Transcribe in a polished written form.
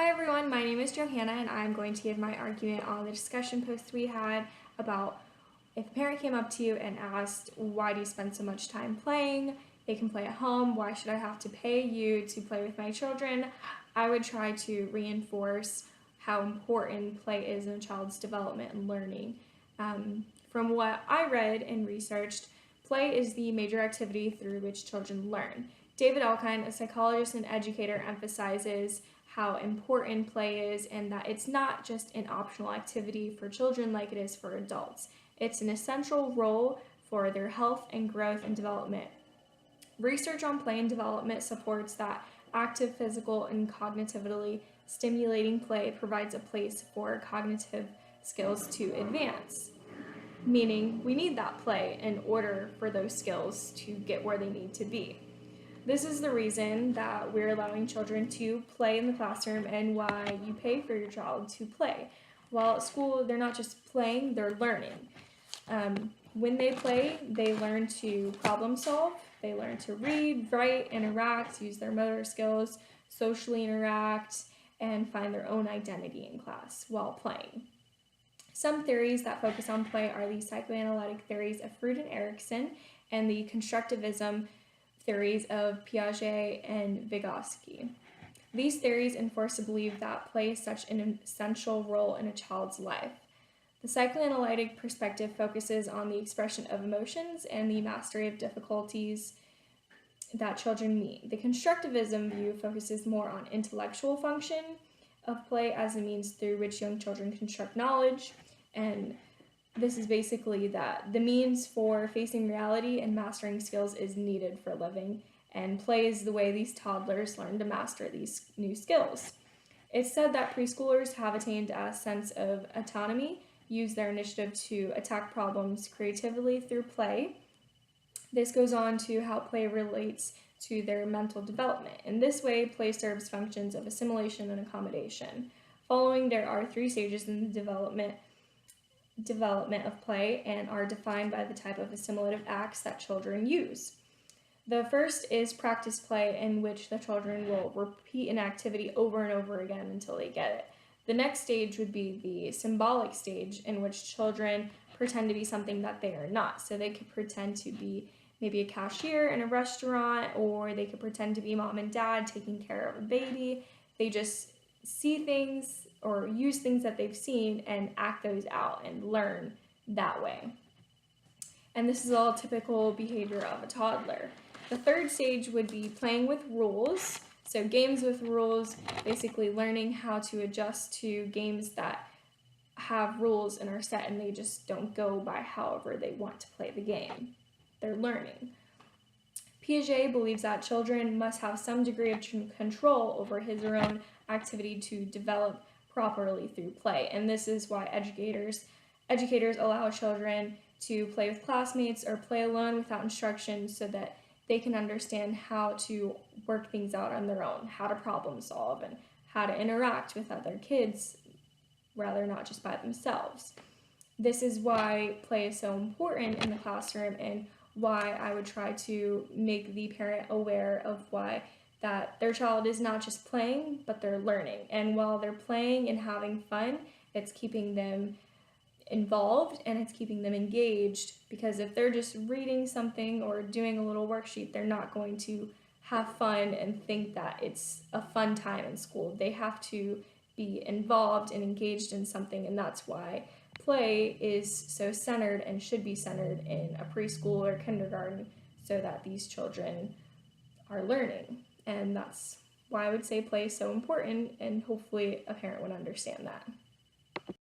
Hi everyone, my name is Johanna and I'm going to give my argument on the discussion post we had about if a parent came up to you and asked, why do you spend so much time playing? They can play at home, why should I have to pay you to play with my children? I would try to reinforce how important play is in a child's development and learning. From what I read and researched, play is the major activity through which children learn. David Elkind, a psychologist and educator, emphasizes how important play is and that it's not just an optional activity for children like it is for adults. It's an essential role for their health and growth and development. Research on play and development supports that active physical and cognitively stimulating play provides a place for cognitive skills to advance, meaning we need that play in order for those skills to get where they need to be. This is the reason that we're allowing children to play in the classroom and why you pay for your child to play. While at school, they're not just playing, they're learning. When they play, they learn to problem solve, they learn to read, write, interact, use their motor skills, socially interact, and find their own identity in class while playing. Some theories that focus on play are the psychoanalytic theories of Freud and Erikson and the constructivism theories of Piaget and Vygotsky. These theories enforce a belief that play is such an essential role in a child's life. The psychoanalytic perspective focuses on the expression of emotions and the mastery of difficulties that children meet. The constructivism view focuses more on intellectual function of play as a means through which young children construct knowledge, and this is basically that the means for facing reality and mastering skills is needed for living, and play is the way these toddlers learn to master these new skills. It's said that preschoolers have attained a sense of autonomy, use their initiative to attack problems creatively through play. This goes on to how play relates to their mental development. In this way, play serves functions of assimilation and accommodation. Following, there are 3 stages in the development of play and are defined by the type of assimilative acts that children use. The first is practice play, in which the children will repeat an activity over and over again until they get it. The next stage would be the symbolic stage, in which children pretend to be something that they are not. So they could pretend to be maybe a cashier in a restaurant, or they could pretend to be mom and dad taking care of a baby. They just see things or use things that they've seen and act those out and learn that way. And this is all typical behavior of a toddler. The third stage would be playing with rules. So games with rules, basically learning how to adjust to games that have rules and are set and they just don't go by however they want to play the game. They're learning. Piaget believes that children must have some degree of control over his or own activity to develop properly through play, and this is why educators allow children to play with classmates or play alone without instruction so that they can understand how to work things out on their own, how to problem solve, and how to interact with other kids, rather not just by themselves. This is why play is so important in the classroom and why I would try to make the parent aware of why that their child is not just playing, but they're learning. And while they're playing and having fun, it's keeping them involved and it's keeping them engaged, because if they're just reading something or doing a little worksheet, they're not going to have fun and think that it's a fun time in school. They have to be involved and engaged in something, and that's why play is so centered and should be centered in a preschool or kindergarten so that these children are learning. And that's why I would say play is so important, and hopefully a parent would understand that.